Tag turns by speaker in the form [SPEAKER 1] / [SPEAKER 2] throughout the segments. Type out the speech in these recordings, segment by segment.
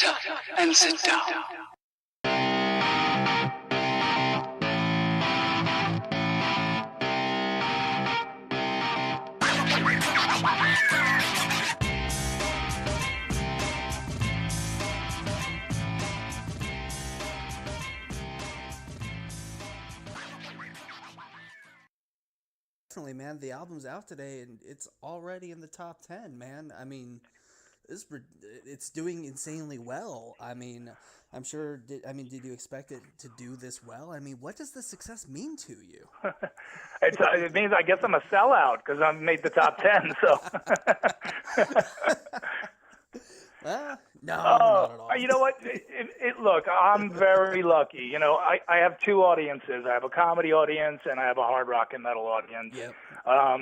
[SPEAKER 1] up and sit down.
[SPEAKER 2] Definitely, man. The album's out today, and it's already in the top 10, man. I mean, it's doing insanely well. I mean, I'm sure. Did you expect it to do this well? I mean, what does this success mean to you?
[SPEAKER 3] It means I guess I'm a sellout because I've made the top 10. So.
[SPEAKER 2] No, not at all.
[SPEAKER 3] You know what? Look, I'm very lucky. You know, I have two audiences. I have a comedy audience and I have a hard rock and metal audience.
[SPEAKER 2] Yep.
[SPEAKER 3] I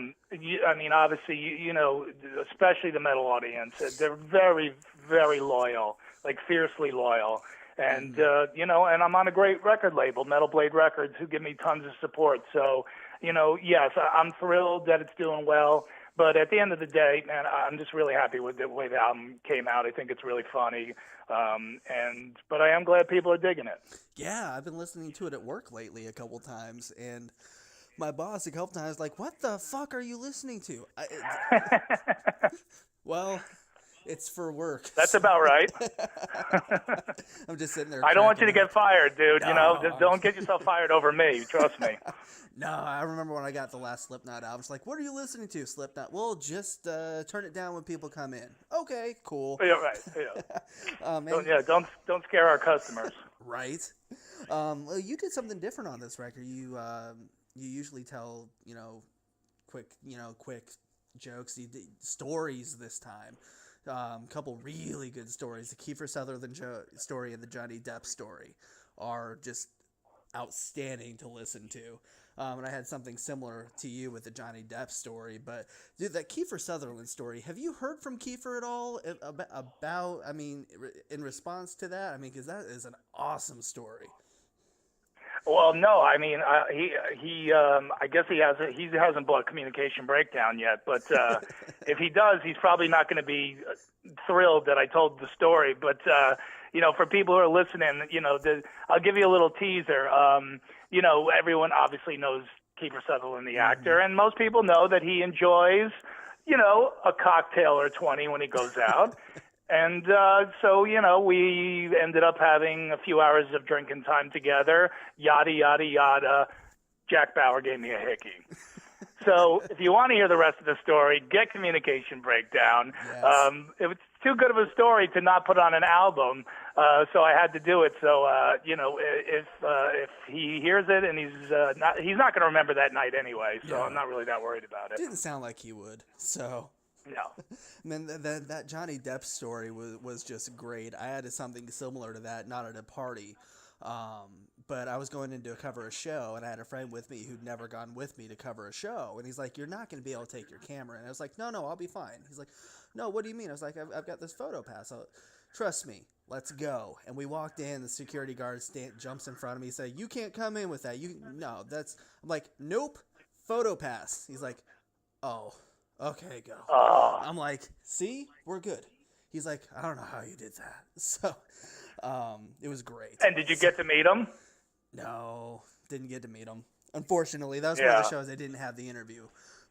[SPEAKER 3] mean, obviously, you know, especially the metal audience, they're very, very loyal, like fiercely loyal. And, you know, and I'm on a great record label, Metal Blade Records, who give me tons of support. So, you know, yes, I'm thrilled that it's doing well. But at the end of the day, man, I'm just really happy with the way the album came out. I think it's really funny, but I am glad people are digging it.
[SPEAKER 2] Yeah, I've been listening to it at work lately a couple times, and my boss a couple times like, "What the fuck are you listening to?" Well, it's for work.
[SPEAKER 3] That's about right.
[SPEAKER 2] I'm just sitting there.
[SPEAKER 3] I don't want you to get fired, dude.
[SPEAKER 2] No.
[SPEAKER 3] You know, just don't get yourself fired over me. Trust me.
[SPEAKER 2] No, I remember when I got the last Slipknot album. It's like, what are you listening to, Slipknot? Well, just turn it down when people come in. Okay, cool.
[SPEAKER 3] Yeah, right. Yeah. Don't scare our customers.
[SPEAKER 2] Right. Well, you did something different on this record. You usually tell quick jokes. You did stories this time. Couple really good stories. The Kiefer Sutherland story and the Johnny Depp story are just outstanding to listen to. And I had something similar to you with the Johnny Depp story, but dude, that Kiefer Sutherland story, have you heard from Kiefer at all about, I mean, in response to that? I mean, because that is an awesome story.
[SPEAKER 3] Well, no, I mean, I guess he hasn't bought Communication Breakdown yet, but if he does, he's probably not going to be thrilled that I told the story. But you know, for people who are listening, you know, I'll give you a little teaser. You know, everyone obviously knows Kiefer Sutherland, the actor, and most people know that he enjoys, you know, a cocktail or 20 when he goes out. And so, you know, we ended up having a few hours of drinking time together, yada, yada, yada. Jack Bauer gave me a hickey. So if you want to hear the rest of the story, get Communication Breakdown.
[SPEAKER 2] Yes.
[SPEAKER 3] It's too good of a story to not put on an album, so I had to do it. So, you know, if he hears it and he's not going to remember that night anyway, so yeah. I'm not really that worried about it.
[SPEAKER 2] Didn't sound like he would, so...
[SPEAKER 3] No.
[SPEAKER 2] Man, that Johnny Depp story was just great. I had something similar to that, not at a party, but I was going in to cover a show, and I had a friend with me who'd never gone with me to cover a show, and he's like, "You're not going to be able to take your camera," and I was like, "No, I'll be fine." He's like, "No, what do you mean?" I was like, "I've got this photo pass. Trust me, let's go." And we walked in. The security guard jumps in front of me, said, "You can't come in with that. I'm like, "Nope, photo pass." He's like, "Oh. Okay, go." I'm like, "See, we're good." He's like, "I don't know how you did that." So, it was great.
[SPEAKER 3] And did you get to meet him?
[SPEAKER 2] No, didn't get to meet him. Unfortunately, that was one of the shows I didn't have the interview.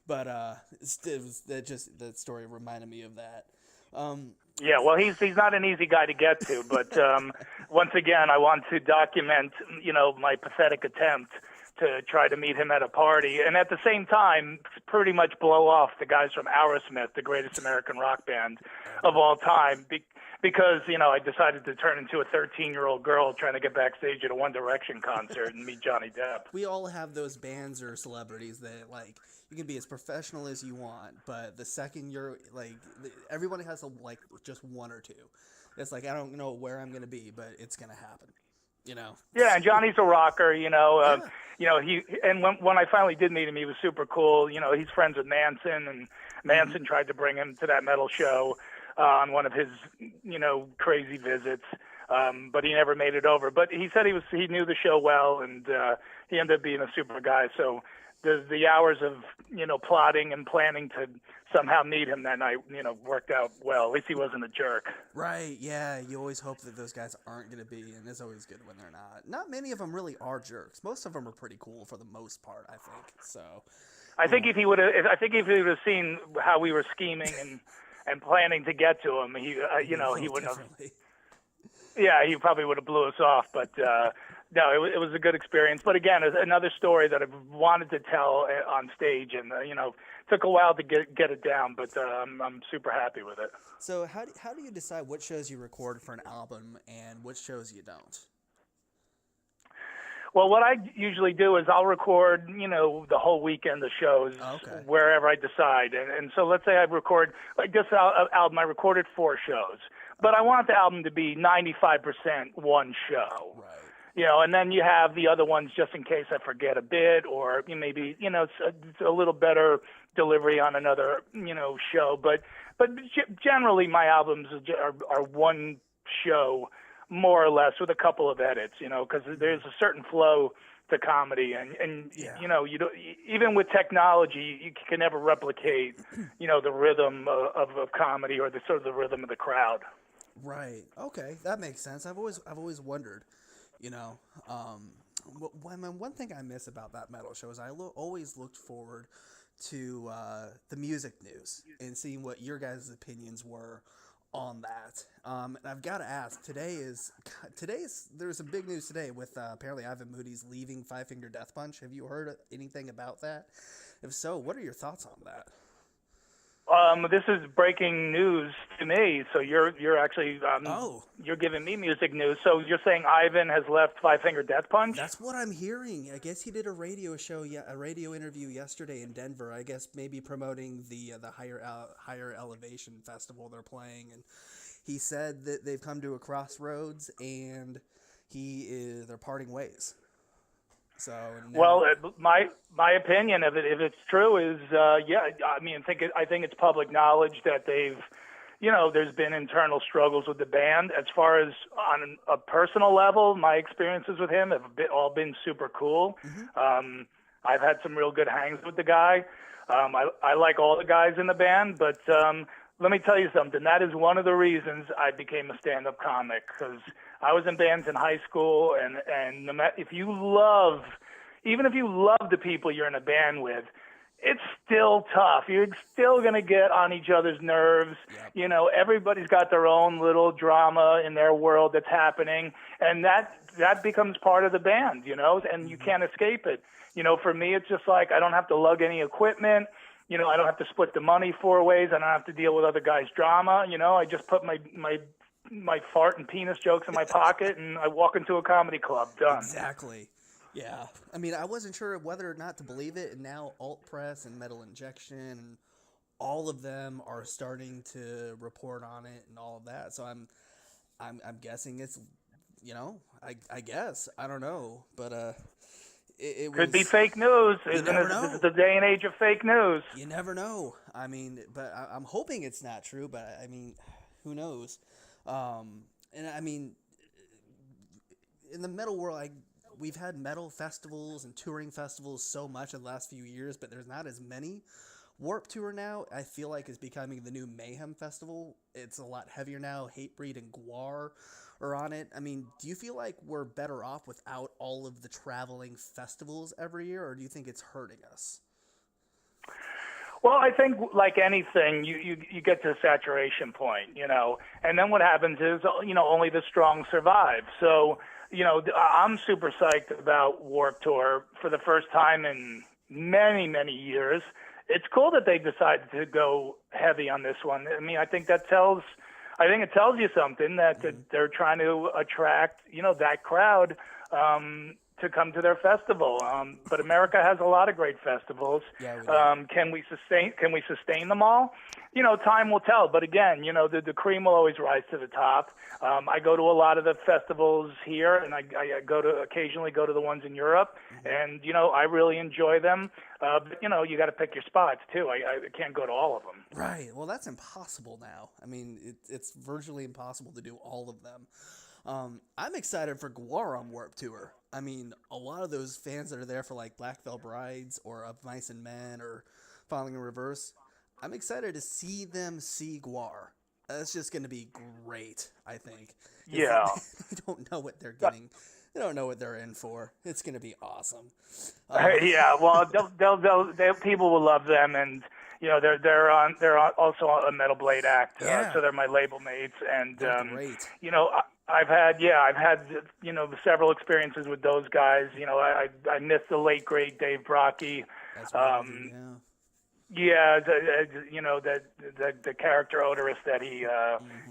[SPEAKER 2] But that story reminded me of that.
[SPEAKER 3] Yeah, well, he's not an easy guy to get to. But once again, I want to document, you know, my pathetic attempt to try to meet him at a party, and at the same time, pretty much blow off the guys from Aerosmith, the greatest American rock band of all time, because, you know, I decided to turn into a 13-year-old girl trying to get backstage at a One Direction concert and meet Johnny Depp.
[SPEAKER 2] We all have those bands or celebrities that, like, you can be as professional as you want, but the second you're, like, everyone has, just one or two. It's like, I don't know where I'm going to be, but it's going to happen. You know.
[SPEAKER 3] Yeah, and Johnny's a rocker, you know. You know, when I finally did meet him, he was super cool. You know, he's friends with Manson, and Manson tried to bring him to that metal show on one of his, you know, crazy visits, but he never made it over. But he said he knew the show well, and he ended up being a super guy. So, the hours of, plotting and planning to somehow meet him that night, worked out well. At least he wasn't a jerk.
[SPEAKER 2] Right, yeah, you always hope that those guys aren't going to be, and it's always good when they're not. Not many of them really are jerks. Most of them are pretty cool for the most part, I think. So,
[SPEAKER 3] I think if he would have seen how we were scheming and planning to get to him, he wouldn't have. Yeah, he probably would have blew us off, but no, it was a good experience. But again, it's another story that I've wanted to tell on stage, and took a while to get it down, but I'm super happy with it.
[SPEAKER 2] So how do you decide what shows you record for an album and which shows you don't?
[SPEAKER 3] Well, what I usually do is I'll record, the whole weekend of shows wherever I decide. And so let's say I record, like this album, I recorded 4 shows. But I want the album to be 95% one show.
[SPEAKER 2] Right.
[SPEAKER 3] And then you have the other ones just in case I forget a bit, or maybe, it's a little better delivery on another, show. But generally my albums are one show, more or less, with a couple of edits, because there's a certain flow to comedy, and
[SPEAKER 2] yeah.
[SPEAKER 3] you don't, even with technology, you can never replicate, the rhythm of comedy or the sort of the rhythm of the crowd.
[SPEAKER 2] Right. Okay, that makes sense. I've always wondered, one thing I miss about that metal show is I always looked forward to the music news and seeing what your guys' opinions were on that. And I've got to ask, today's there's some big news today with apparently Ivan Moody's leaving Five Finger Death Punch. Have you heard anything about that? If so, what are your thoughts on that?
[SPEAKER 3] This is breaking news to me. So you're actually you're giving me music news. So you're saying Ivan has left Five Finger Death Punch?
[SPEAKER 2] That's what I'm hearing. I guess he did a radio interview yesterday in Denver. I guess maybe promoting the Higher Elevation festival they're playing, and he said that they've come to a crossroads and they're parting ways. So
[SPEAKER 3] well, my opinion of it, if it's true, is I think it's public knowledge that they've, there's been internal struggles with the band. As far as on a personal level, my experiences with him have all been super cool. Mm-hmm. I've had some real good hangs with the guy. I like all the guys in the band, but let me tell you something. That is one of the reasons I became a stand-up comic, because I was in bands in high school, and even if you love the people you're in a band with, it's still tough. You're still going to get on each other's nerves. Yep. Everybody's got their own little drama in their world that's happening, and that becomes part of the band, and you can't escape it. For me, it's just like I don't have to lug any equipment. I don't have to split the money 4 ways. I don't have to deal with other guys' drama. I just put my fart and penis jokes in my pocket, and I walk into a comedy club. Done.
[SPEAKER 2] Exactly. Yeah. I mean, I wasn't sure whether or not to believe it, and now Alt Press and Metal Injection and all of them are starting to report on it and all of that. So I'm guessing it's, I guess, I don't know, but it
[SPEAKER 3] could be fake news. Isn't it? This is the day and age of fake news.
[SPEAKER 2] You never know. I mean, but I'm hoping it's not true, but I mean, who knows? And I mean, in the metal world, we've had metal festivals and touring festivals so much in the last few years, but there's not as many. Warped Tour now, I feel like, is becoming the new Mayhem Festival. It's a lot heavier now. Hatebreed and Gwar are on it. I mean, do you feel like we're better off without all of the traveling festivals every year, or do you think it's hurting us?
[SPEAKER 3] Well, I think like anything, you get to a saturation point, and then what happens is, only the strong survive. So, I'm super psyched about Warped Tour for the first time in many, many years. It's cool that they decided to go heavy on this one. I mean, I think it tells you something that they're trying to attract, that crowd to come to their festival. But America has a lot of great festivals.
[SPEAKER 2] Yeah,
[SPEAKER 3] can we sustain them all? Time will tell. But again, the cream will always rise to the top. I go to a lot of the festivals here, and I occasionally go to the ones in Europe, and I really enjoy them. But you got to pick your spots too. I can't go to all of them.
[SPEAKER 2] Right. Well, that's impossible now. I mean, it's virtually impossible to do all of them. I'm excited for Gwar on Warped Tour. I mean, a lot of those fans that are there for like Black Veil Brides or Of Mice and Men or Falling in Reverse, I'm excited to see them see Gwar. That's just going to be great, I think. 'Cause
[SPEAKER 3] Yeah.
[SPEAKER 2] they don't know what they're getting. They don't know what they're in for. It's going to be awesome.
[SPEAKER 3] Yeah, well, people will love them, and also a Metal Blade act,
[SPEAKER 2] Yeah.
[SPEAKER 3] so they're my label mates, and
[SPEAKER 2] They're great.
[SPEAKER 3] I've had several experiences with those guys. I missed the late great Dave Brockie.
[SPEAKER 2] That's right. Yeah.
[SPEAKER 3] Yeah, the character Odorous that he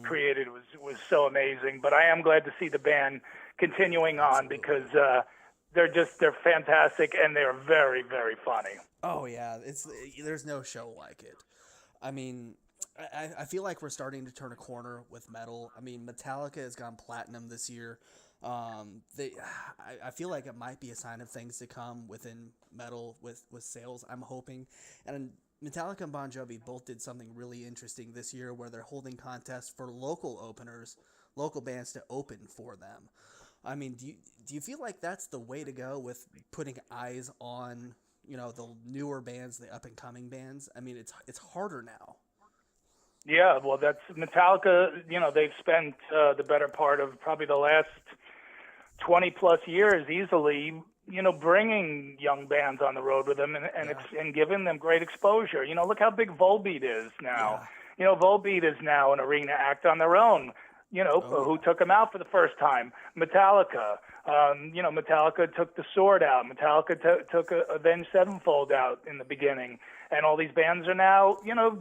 [SPEAKER 3] created was so amazing. But I am glad to see the band continuing on because they're fantastic and they're very, very funny.
[SPEAKER 2] Oh yeah, there's no show like it. I mean, I feel like we're starting to turn a corner with metal. I mean, Metallica has gone platinum this year. I feel like it might be a sign of things to come within metal with sales. I'm hoping, and Metallica and Bon Jovi both did something really interesting this year, where they're holding contests for local openers, local bands to open for them. I mean, do you feel like that's the way to go with putting eyes on the newer bands, the up and coming bands? I mean, it's harder now.
[SPEAKER 3] Yeah, well, that's Metallica. They've spent the better part of probably the last 20 plus years easily, bringing young bands on the road with them and giving them great exposure. Look how big Volbeat is now.
[SPEAKER 2] Yeah.
[SPEAKER 3] Volbeat is now an arena act on their own. Who took them out for the first time? Metallica. Metallica took The Sword out. Metallica took Avenged Sevenfold out in the beginning. And all these bands are now,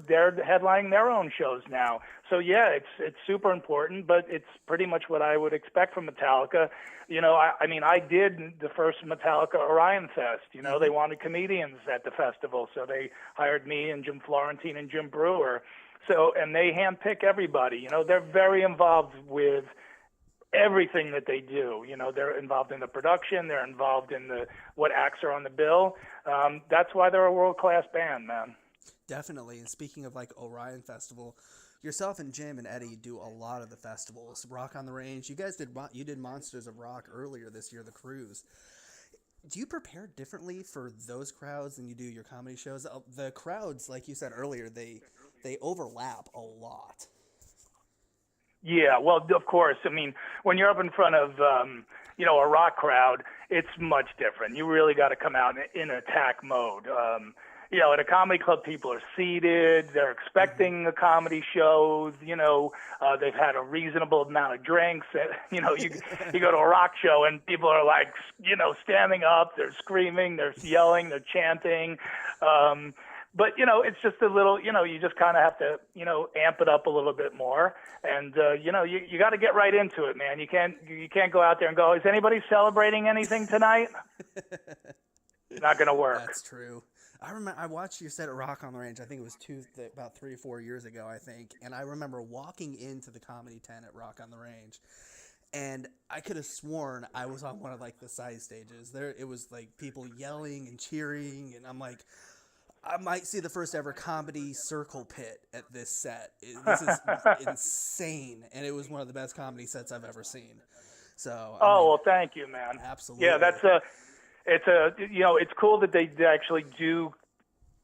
[SPEAKER 3] they're headlining their own shows now. So, yeah, it's super important, but it's pretty much what I would expect from Metallica. I did the first Metallica Orion Fest. They wanted comedians at the festival, so they hired me and Jim Florentine and Jim Brewer. So, and they handpick everybody. They're very involved with everything that they do. They're involved in the production. They're involved in what acts are on the bill. That's why they're a world-class band, man.
[SPEAKER 2] Definitely. And speaking of like Orion Festival, yourself and Jim and Eddie do a lot of the festivals. Rock on the Range. You guys did Monsters of Rock earlier this year, the cruise. Do you prepare differently for those crowds than you do your comedy shows? The crowds, like you said earlier, they overlap a lot.
[SPEAKER 3] Yeah, well, of course. I mean, when you're up in front of, a rock crowd, it's much different. You really got to come out in attack mode. At a comedy club, people are seated. They're expecting a comedy show. They've had a reasonable amount of drinks. You go to a rock show and people are like, standing up. They're screaming. They're yelling. They're chanting. But, it's just a little, you just kind of have to, amp it up a little bit more. And, you got to get right into it, man. You can't go out there and go, is anybody celebrating anything tonight? It's not going to work.
[SPEAKER 2] That's true. I remember I watched your set at Rock on the Range. I think it was about 3 or 4 years ago, I think. And I remember walking into the comedy tent at Rock on the Range. And I could have sworn I was on one of like the side stages. It was like people yelling and cheering. And I'm like, I might see the first ever comedy circle pit at this set. This is insane. And it was one of the best comedy sets I've ever seen. So.
[SPEAKER 3] Well, thank you, man.
[SPEAKER 2] Absolutely.
[SPEAKER 3] Yeah, it's cool that they actually do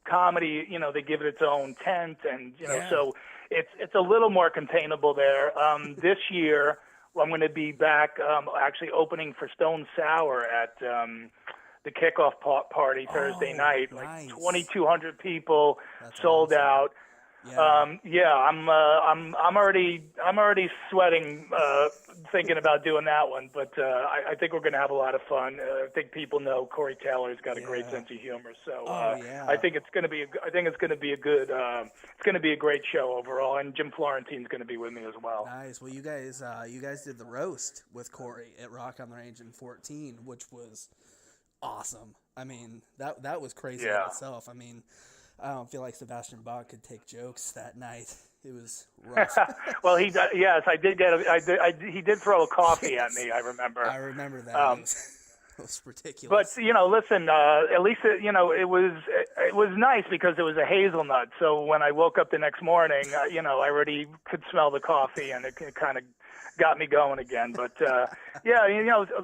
[SPEAKER 3] comedy. They give it its own tent, and so it's a little more containable there. This year, I'm going to be back actually opening for Stone Sour at the kickoff party Thursday night.
[SPEAKER 2] Nice.
[SPEAKER 3] Like 2,200 people.
[SPEAKER 2] That's
[SPEAKER 3] sold
[SPEAKER 2] awesome.
[SPEAKER 3] out.
[SPEAKER 2] Yeah.
[SPEAKER 3] I'm already sweating thinking about doing that one, but I think we're going to have a lot of fun. I think people know Corey Taylor's got a great sense of humor, so I think it's going to be a great show overall, and Jim Florentine's going to be with me as well.
[SPEAKER 2] Nice. Well, you guys did the roast with Corey at Rock on the Range in 2014, which was awesome. I mean, that was crazy in itself. I mean, I don't feel like Sebastian Bach could take jokes that night. It was rough.
[SPEAKER 3] Well, yes, I did he did throw a coffee at me. I remember.
[SPEAKER 2] I remember that. It was
[SPEAKER 3] But
[SPEAKER 2] ridiculous.
[SPEAKER 3] listen, at least it was nice because it was a hazelnut. So when I woke up the next morning, I already could smell the coffee, and it kind of got me going again. But yeah,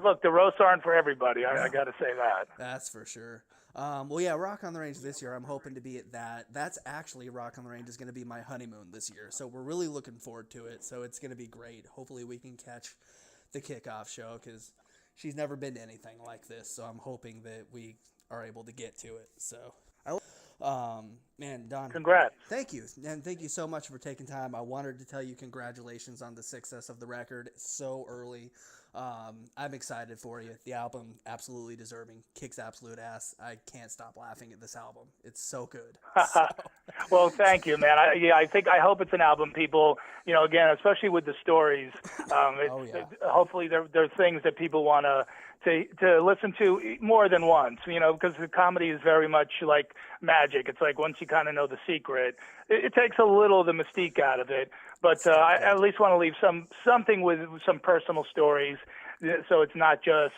[SPEAKER 3] look, the roasts aren't for everybody. I
[SPEAKER 2] No,
[SPEAKER 3] got to say that.
[SPEAKER 2] that's for sure. Well, yeah, Rock on the Range this year, I'm hoping to be at that. That's actually Rock on the Range is going to be my honeymoon this year. So we're really looking forward to it. So it's going to be great. Hopefully we can catch the kickoff show because she's never been to anything like this. So I'm hoping that we are able to get to it. So, man, Don,
[SPEAKER 3] Congrats.
[SPEAKER 2] thank you. And thank you so much for taking time. I wanted to tell you congratulations on the success of the record. It's so early. I'm excited for you. The album, absolutely deserving. Kicks absolute ass. I can't stop laughing at this album. It's so good. So,
[SPEAKER 3] Well, thank you, man. I hope it's an album people, again, especially with the stories.
[SPEAKER 2] Oh, yeah.
[SPEAKER 3] Hopefully there are things that people want to listen to more than once, because the comedy is very much like magic. It's like once you kind of know the secret, it takes a little of the mystique out of it. But I at least want to leave something with some personal stories, so it's not just,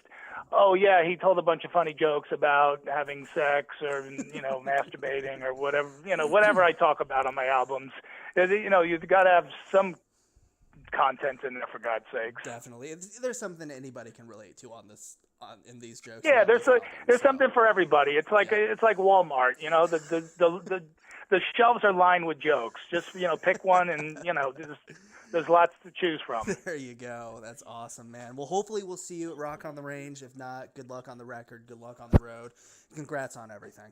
[SPEAKER 3] oh yeah, he told a bunch of funny jokes about having sex or masturbating or whatever I talk about on my albums. You've got to have some content in there, for God's sakes.
[SPEAKER 2] Definitely. There's something anybody can relate to in these jokes.
[SPEAKER 3] Yeah,
[SPEAKER 2] there's
[SPEAKER 3] something for everybody. It's like Walmart. The shelves are lined with jokes. Just pick one, and there's lots to choose from.
[SPEAKER 2] There you go. That's awesome, man. Well, hopefully we'll see you at Rock on the Range. If not, good luck on the record. Good luck on the road. Congrats on everything.